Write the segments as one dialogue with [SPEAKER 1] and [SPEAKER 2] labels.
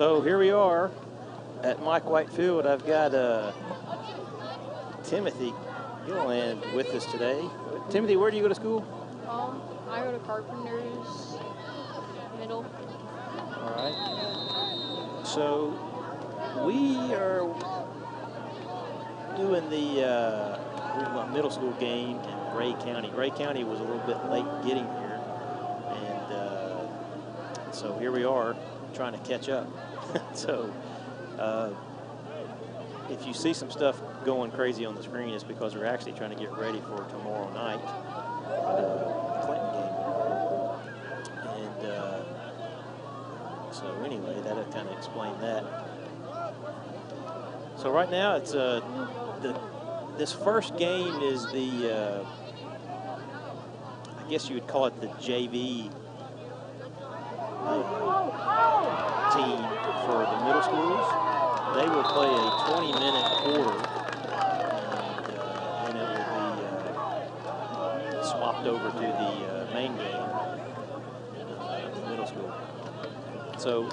[SPEAKER 1] So here we are at Mike White Field. I've got Timothy Gilliland with us today. Timothy, where do you go to school?
[SPEAKER 2] I go to Carpenter's Middle.
[SPEAKER 1] All right. So we are doing the middle school game in Ray County. Ray County was a little bit late getting here, and so here we are trying to catch up. So if you see some stuff going crazy on the screen, it's because we're actually trying to get ready for tomorrow night for the Clinton game. And so anyway, that'll kind of explain that. So right now it's this first game is the I guess you would call it the JV team for the middle schools. They will play a 20-minute quarter, and then it will be swapped over to the main game in the middle school. So,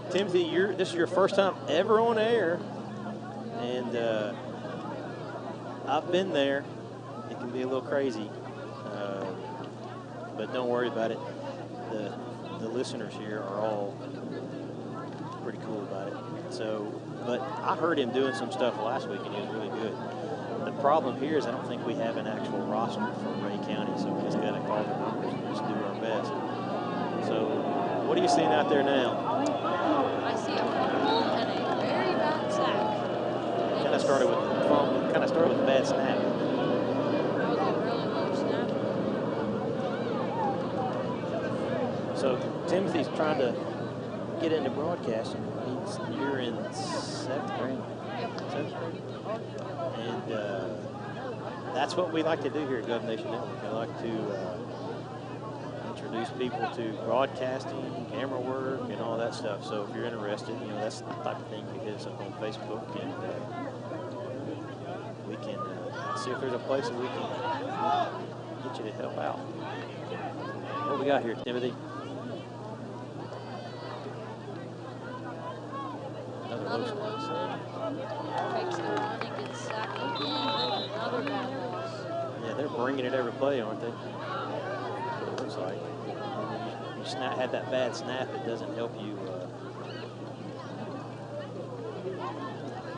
[SPEAKER 1] Timothy, this is your first time ever on air, and I've been there. It can be a little crazy, but don't worry about it. The listeners here are all pretty cool about it. So, but I heard him doing some stuff last week, and he was really good. The problem here is I don't think we have an actual roster for Ray County, so we just got to call the numbers and just do our best. So, what are you seeing out there now?
[SPEAKER 2] I see a fumble and a very bad sack.
[SPEAKER 1] Kind of started with the fumble. Kind of started with a bad snap.
[SPEAKER 2] That was a really low snap.
[SPEAKER 1] So Timothy's trying to get into broadcasting. You're in 7th grade?
[SPEAKER 2] Yep.
[SPEAKER 1] 7th grade? And that's what we like to do here at Gov Nation Network. We like to introduce people to broadcasting, camera work, and all that stuff. So if you're interested, that's the type of thing you hit us up on Facebook, and we can see if there's a place that we can get you to help out. What we got here, Timothy?
[SPEAKER 2] Another low snap. Takes the run and gets sacked again. Another bad loss.
[SPEAKER 1] Yeah, they're bringing it every play, aren't they? It looks like. When you have that bad snap, it doesn't help you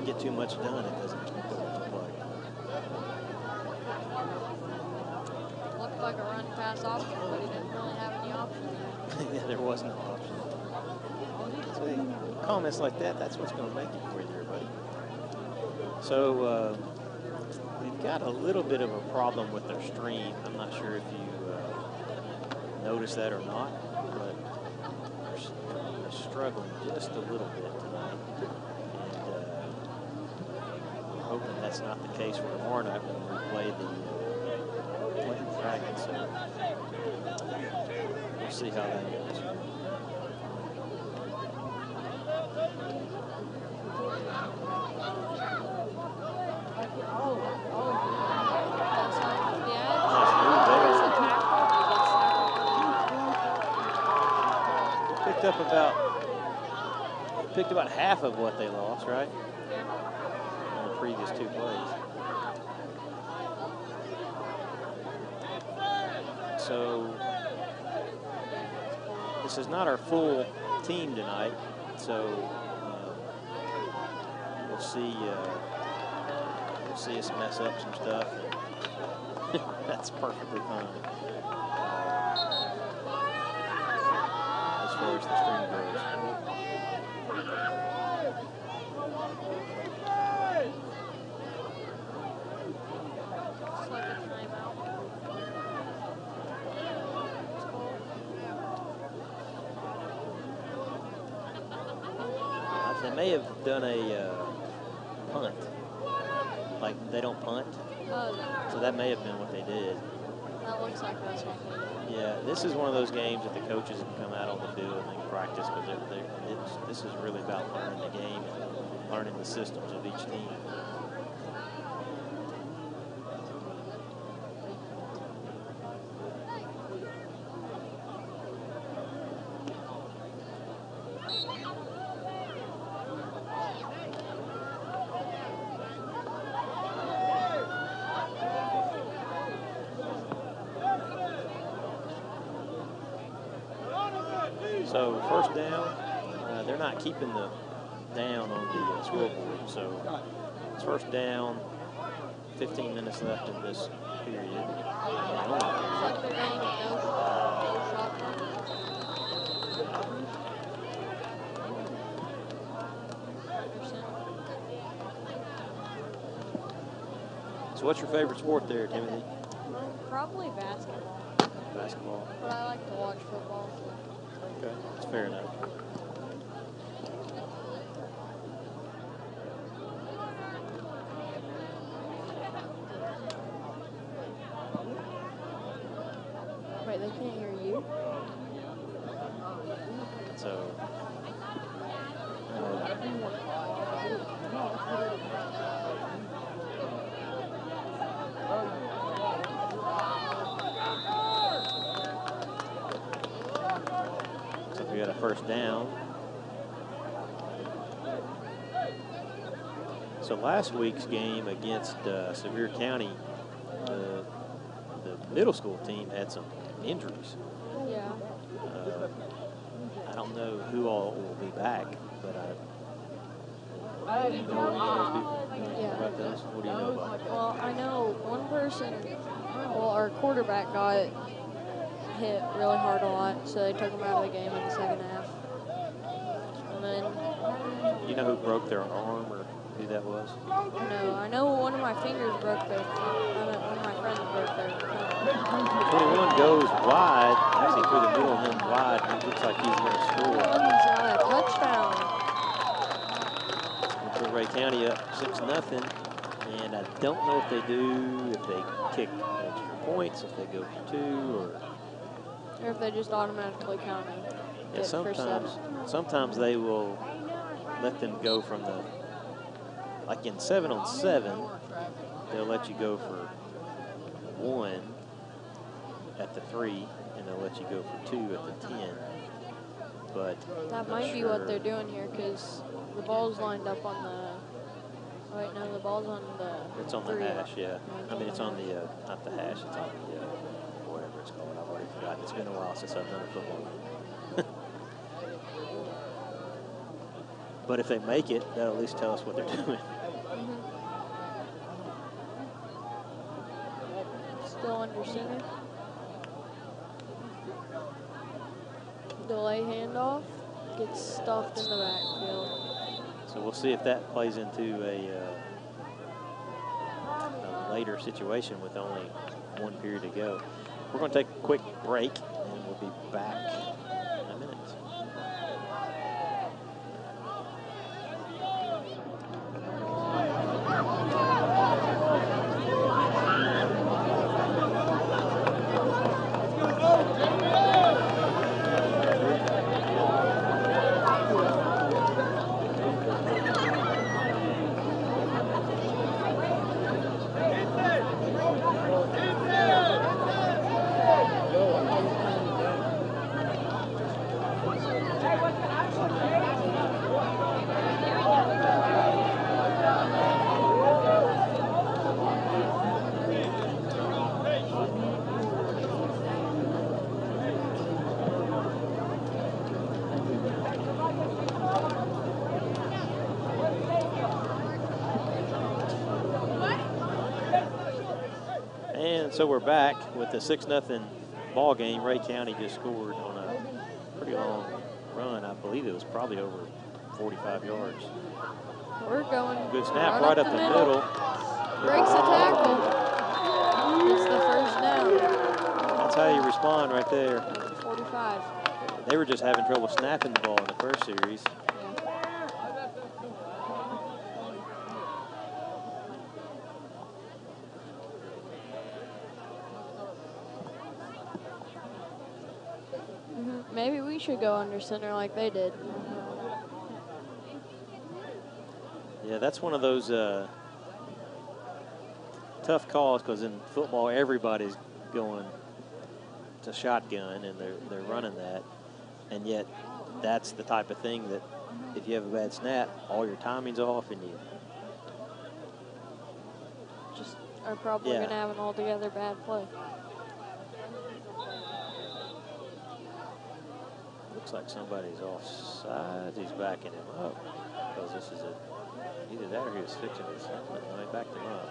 [SPEAKER 1] get too much done. It doesn't look like.
[SPEAKER 2] Looked like a run pass option, but he didn't really have any option there.
[SPEAKER 1] Yeah, there was no option. See, comments like that, that's what's going to make it for you there, buddy. So we've got a little bit of a problem with their stream. I'm not sure if you noticed that or not, but they're struggling just a little bit tonight. And we're hoping that's not the case for tomorrow night when we play the Clinton Dragons. So we'll see how that goes. Picked about half of what they lost, right? On the previous 2 plays. So this is not our full team tonight, so we'll see us mess up some stuff. That's perfectly fine. As far as the stream goes. They may have done a punt. Like, they don't punt. So that may have been what they did.
[SPEAKER 2] That looks like that's what they did.
[SPEAKER 1] Yeah, this is one of those games that the coaches can come out on the field and they can practice, but this is really about learning the game and learning the systems of each team. So first down, they're not keeping the down on the scoreboard. So it's first down, 15 minutes left in this period. So what's your favorite sport there, Timothy?
[SPEAKER 2] Probably basketball.
[SPEAKER 1] Basketball.
[SPEAKER 2] But I like to watch football.
[SPEAKER 1] Okay, that's fair enough.
[SPEAKER 2] Wait, they can't hear you?
[SPEAKER 1] So, so we got a first down. So last week's game against Sevier County, the middle school team had some injuries.
[SPEAKER 2] Yeah.
[SPEAKER 1] I don't know who all will be back, but you know those people about those? What do you know about it?
[SPEAKER 2] Well, I know one person, well, our quarterback got hit really hard a lot, so they took him out of the game in the second half. And then,
[SPEAKER 1] You know who broke their arm or who that was?
[SPEAKER 2] no, I know one of my fingers broke their, one of my friends broke their thumb.
[SPEAKER 1] 21 goes wide, actually through the middle and then wide. It looks like he's going to score.
[SPEAKER 2] He's got a touchdown.
[SPEAKER 1] Put Ray County up 6-0, and I don't know if they do, if they kick extra points, if they go for 2, or
[SPEAKER 2] if they just automatically count it.
[SPEAKER 1] Yeah, sometimes they will let them go from the, like in 7-on-7, they'll let you go for 1 at the 3, and they'll let you go for 2 at the 10. But
[SPEAKER 2] that might be what they're doing here, because the ball's lined up on the. Oh wait, no, the ball's on the.
[SPEAKER 1] It's on the hash, yeah. I mean, it's on the not the hash. It's on the whatever it's called. I've already forgotten. It's been a while since I've done a football game. But if they make it, that'll at least tell us what they're doing.
[SPEAKER 2] Still under center. Delay handoff. Gets stuffed in the backfield.
[SPEAKER 1] So we'll see if that plays into a later situation with only 1 period to go. We're going to take a quick break, and we'll be back in a minute. So we're back with the 6-0 ball game. Ray County just scored on a pretty long run. I believe it was probably over 45 yards.
[SPEAKER 2] We're going.
[SPEAKER 1] Good snap right up the middle.
[SPEAKER 2] Breaks the tackle. It's the first down.
[SPEAKER 1] That's how you respond right there.
[SPEAKER 2] 45.
[SPEAKER 1] They were just having trouble snapping the ball in the first series.
[SPEAKER 2] Maybe we should go under center like they did.
[SPEAKER 1] Yeah, that's one of those tough calls, because in football everybody's going to shotgun and they're running that, and yet that's the type of thing that if you have a bad snap, all your timing's off and you
[SPEAKER 2] just are probably going to have an altogether bad play.
[SPEAKER 1] Looks like somebody's offside. He's backing him up because this is either that or he was fixing his helmet. No, he backed him up.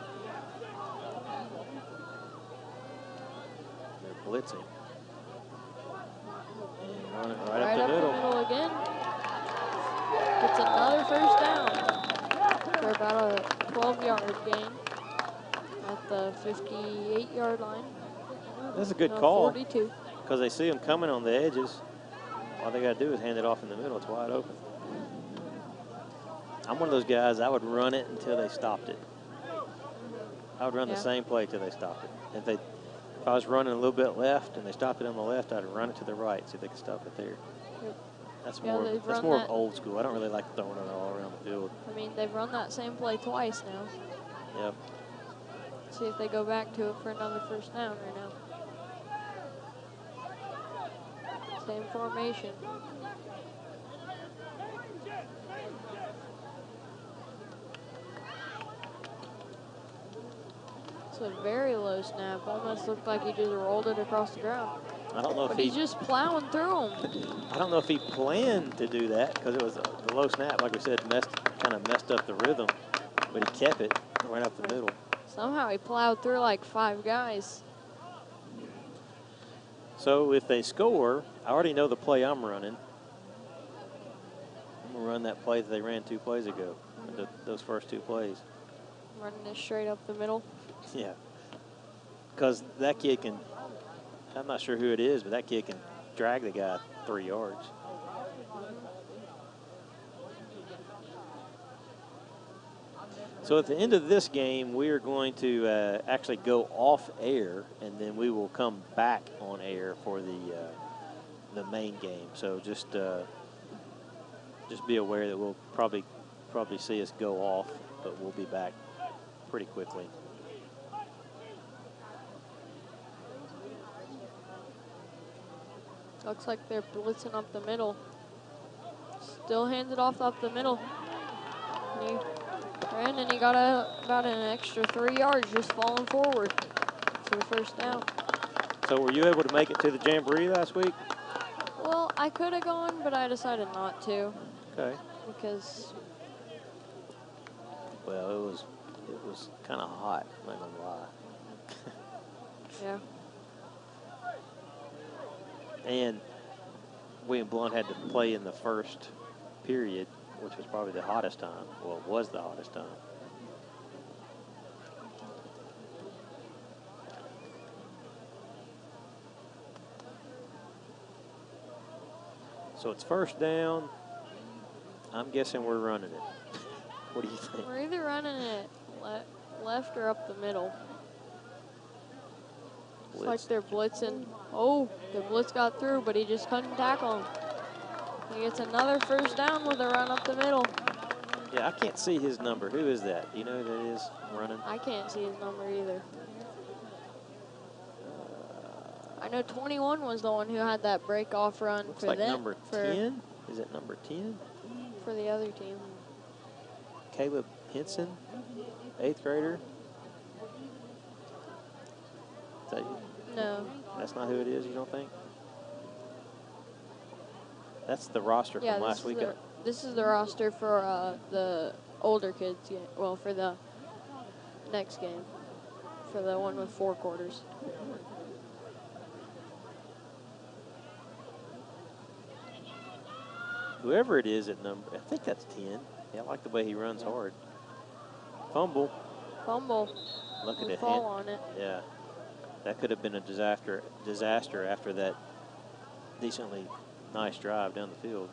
[SPEAKER 1] They're blitzing. And running right up the middle.
[SPEAKER 2] Again. Gets another first down for about a 12-yard gain at the 58-yard line.
[SPEAKER 1] That's a good call.
[SPEAKER 2] 42.
[SPEAKER 1] Because they see him coming on the edges. All they got to do is hand it off in the middle. It's wide open. I'm one of those guys, I would run it until they stopped it. I would run the same play till they stopped it. If I was running a little bit left and they stopped it on the left, I'd run it to the right, see if they could stop it there.
[SPEAKER 2] Yep.
[SPEAKER 1] That's more of old school. I don't really like throwing it all around the field.
[SPEAKER 2] I mean, they've run that same play twice now.
[SPEAKER 1] Yep.
[SPEAKER 2] See if they go back to it for another first down right now. Same formation. It's a very low snap. Almost looked like he just rolled it across the ground.
[SPEAKER 1] I don't know if
[SPEAKER 2] he's just plowing through them.
[SPEAKER 1] I don't know if he planned to do that because it was the low snap, like we said, kind of messed up the rhythm, but he kept it right up the middle.
[SPEAKER 2] Somehow he plowed through like 5 guys.
[SPEAKER 1] So if they score, I already know the play I'm running. I'm going to run that play that they ran 2 plays ago, those first 2 plays.
[SPEAKER 2] Running it straight up the middle.
[SPEAKER 1] Yeah. Because that kid can, I'm not sure who it is, but that kid can drag the guy 3 yards. So at the end of this game, we are going to actually go off air, and then we will come back on air for the main game. So just be aware that we'll probably see us go off, but we'll be back pretty quickly.
[SPEAKER 2] Looks like they're blitzing up the middle. Still hands it off up the middle. And he got about an extra 3 yards just falling forward for the first down.
[SPEAKER 1] So were you able to make it to the Jamboree last week?
[SPEAKER 2] Well, I could have gone, but I decided not to.
[SPEAKER 1] Okay.
[SPEAKER 2] Because,
[SPEAKER 1] well, it was kind of hot, I'm not gonna lie.
[SPEAKER 2] Yeah.
[SPEAKER 1] And William Blount had to play in the first period, which was probably the hottest time. Well, it was the hottest time. So it's first down. I'm guessing we're running it. What do you think?
[SPEAKER 2] We're either running it left or up the middle. It's like they're blitzing. Oh, the blitz got through, but he just couldn't tackle him. He gets another first down with a run up the middle.
[SPEAKER 1] Yeah, I can't see his number. Who is that? You know who that is running?
[SPEAKER 2] I can't see his number either. I know 21 was the one who had that break-off run
[SPEAKER 1] looks
[SPEAKER 2] for
[SPEAKER 1] like
[SPEAKER 2] them.
[SPEAKER 1] Number 10? Is it number 10?
[SPEAKER 2] For the other team.
[SPEAKER 1] Caleb Henson, 8th grader. Is that you?
[SPEAKER 2] No.
[SPEAKER 1] That's not who it is, you don't think? That's the roster from last week.
[SPEAKER 2] This is the roster for the older kids. Well, for the next game. For the one with 4 quarters.
[SPEAKER 1] Whoever it is at number, I think that's 10. Yeah, I like the way he runs hard. Fumble. Look at it.
[SPEAKER 2] Fall on it.
[SPEAKER 1] Yeah. That could have been a disaster after that decently nice drive down the field.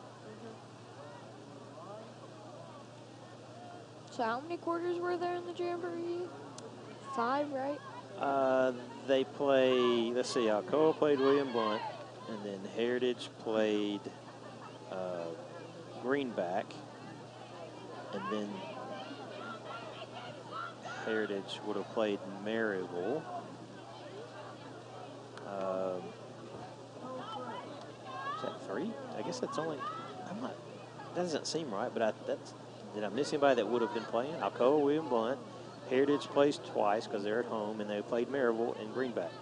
[SPEAKER 2] So how many quarters were there in the Jamboree? 5, right?
[SPEAKER 1] They play, let's see, Alcoa played William Blount, and then Heritage played Greenback, and then Heritage would have played Maryville. Is that 3? I guess that's only, that doesn't seem right, but did I miss anybody that would have been playing? Alcoa, William Blount. Heritage plays twice because they're at home, and they played Maryville and Greenback.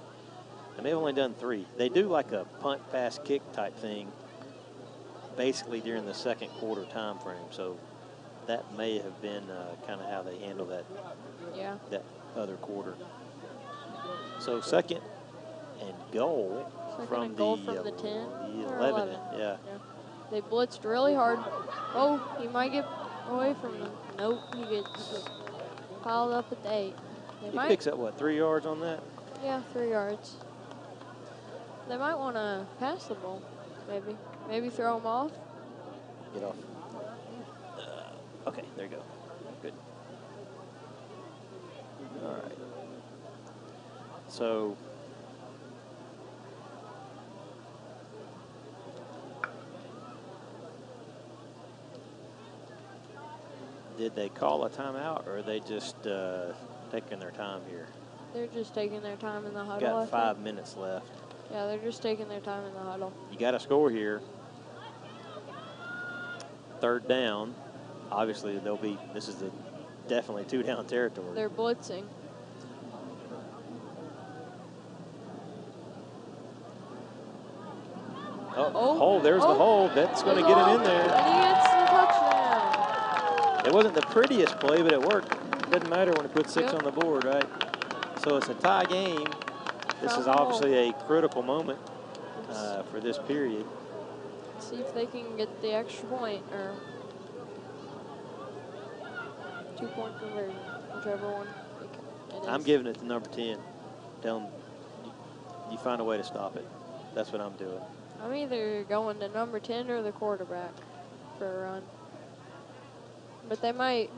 [SPEAKER 1] They may have only done 3. They do like a punt, pass, kick type thing basically during the second quarter time frame. So that may have been kind of how they handled that, that other quarter. So second and goal from the
[SPEAKER 2] 10.
[SPEAKER 1] The 11. Yeah.
[SPEAKER 2] They blitzed really hard. Oh, he might get away from them. Nope, he gets piled up at the 8.
[SPEAKER 1] He picks up, what, 3 yards on that?
[SPEAKER 2] Yeah, 3 yards. They might want to pass the ball, maybe. Maybe throw him off.
[SPEAKER 1] Get off. Okay, there you go. Good. All right. So did they call a timeout, or are they just taking their time here?
[SPEAKER 2] They're just taking their time in the huddle.
[SPEAKER 1] Got 5 minutes left.
[SPEAKER 2] Yeah, they're just taking their time in the huddle.
[SPEAKER 1] You got to score here. Third down. Obviously, this is definitely 2-down territory.
[SPEAKER 2] They're blitzing.
[SPEAKER 1] Oh, there's the hold. That's going to get him in there.
[SPEAKER 2] And he gets the touchdown.
[SPEAKER 1] It wasn't the prettiest play, but it worked. Doesn't matter when it puts 6 on the board, right? So it's a tie game. This is obviously a critical moment for this period.
[SPEAKER 2] See if they can get the extra point or 2-point conversion, whichever one it is.
[SPEAKER 1] I'm giving it to number 10. Tell them you find a way to stop it. That's what I'm doing.
[SPEAKER 2] I'm either going to number 10 or the quarterback for a run. But they might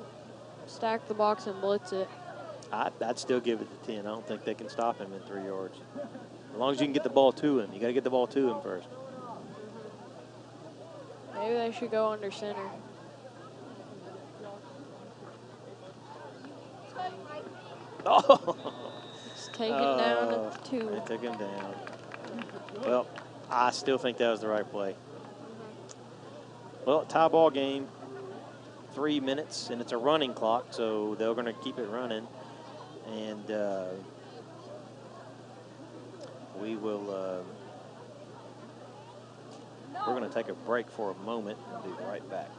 [SPEAKER 2] stack the box and blitz it.
[SPEAKER 1] I'd still give it to 10. I don't think they can stop him in 3 yards. As long as you can get the ball to him. You got to get the ball to him first.
[SPEAKER 2] Maybe they should go under center.
[SPEAKER 1] Oh!
[SPEAKER 2] Just take it down at 2.
[SPEAKER 1] They took him down. Well, I still think that was the right play. Well, tie ball game. 3 minutes, and it's a running clock, so they're going to keep it running. And we will, we're going to take a break for a moment and be right back.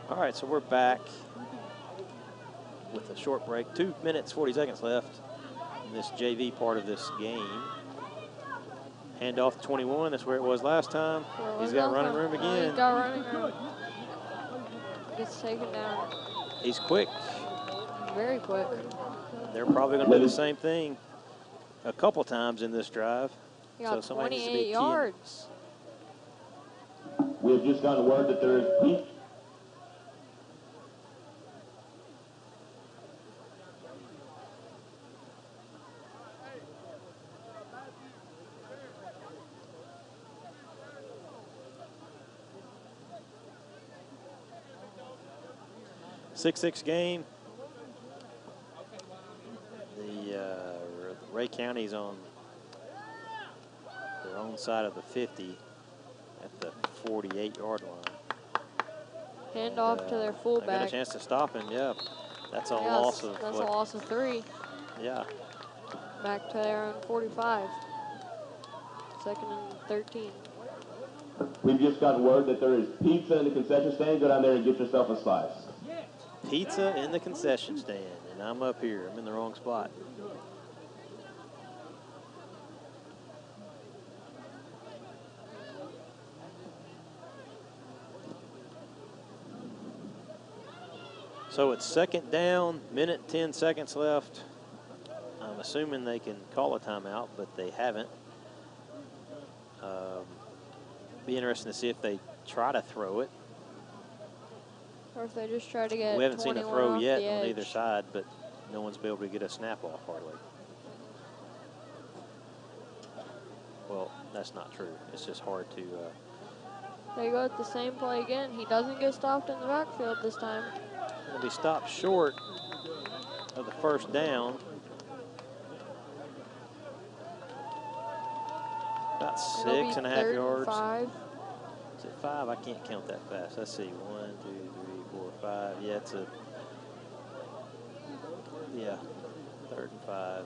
[SPEAKER 1] All right, so we're back with a short break. 2 minutes, 40 seconds left in this JV part of this game. Handoff to 21. That's where it was last time. He's got running room again.
[SPEAKER 2] He's got running room. Gets taken down.
[SPEAKER 1] He's quick.
[SPEAKER 2] Very quick.
[SPEAKER 1] They're probably going to do the same thing a couple times in this drive.
[SPEAKER 2] He got
[SPEAKER 1] so somebody needs to be
[SPEAKER 2] 28 yards.
[SPEAKER 3] We have just gotten word that there is peak.
[SPEAKER 1] Six game. The Ray County's on their own side of the 50 at the 48-yard line.
[SPEAKER 2] Hand off to their fullback.
[SPEAKER 1] They got a chance to stop him. Yeah, that's a loss of.
[SPEAKER 2] That's a loss of 3.
[SPEAKER 1] Yeah.
[SPEAKER 2] Back to their own 45. 2nd and 13.
[SPEAKER 3] We've just gotten word that there is pizza in the concession stand. Go down there and get yourself a slice.
[SPEAKER 1] Pizza in the concession stand, and I'm up here. I'm in the wrong spot. So it's second down, minute and 10 seconds left. I'm assuming they can call a timeout, but they haven't. Be interesting to see if they try to throw it.
[SPEAKER 2] Or if they just try to get
[SPEAKER 1] We haven't seen a
[SPEAKER 2] 21
[SPEAKER 1] throw
[SPEAKER 2] off
[SPEAKER 1] yet
[SPEAKER 2] the
[SPEAKER 1] on
[SPEAKER 2] edge.
[SPEAKER 1] either side, but no one's been able to get a snap off hardly. Well, that's not true. It's just hard to.
[SPEAKER 2] They go at the same play again. He doesn't get stopped in the backfield this time.
[SPEAKER 1] Going to be stopped short of the first down. About
[SPEAKER 2] It'll be
[SPEAKER 1] 6.5 yards.
[SPEAKER 2] 5.
[SPEAKER 1] Is it 5? I can't count that fast. Let's see. 1, 2, 3, 4, 5. Yeah, it's a. Yeah, 3rd and 5.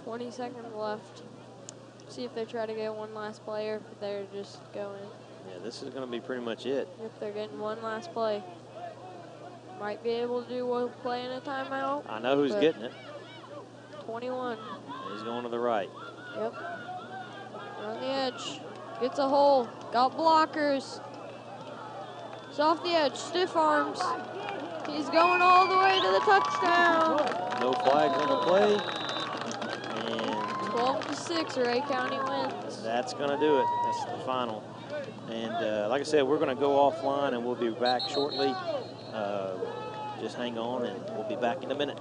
[SPEAKER 2] 20 seconds left. See if they try to get one last play or if they're just going.
[SPEAKER 1] Yeah, this is going to be pretty much it.
[SPEAKER 2] If they're getting one last play. Might be able to do one play in a timeout.
[SPEAKER 1] I know who's getting it.
[SPEAKER 2] 21.
[SPEAKER 1] He's going to the right.
[SPEAKER 2] Yep. On the edge. Gets a hole. Got blockers. He's off the edge. Stiff arms. He's going all the way to the touchdown.
[SPEAKER 1] No flags on the play. And
[SPEAKER 2] 12-6, Ray County wins.
[SPEAKER 1] that's going to do it. That's the final. And like I said, we're going to go offline and we'll be back shortly. Just hang on and we'll be back in a minute.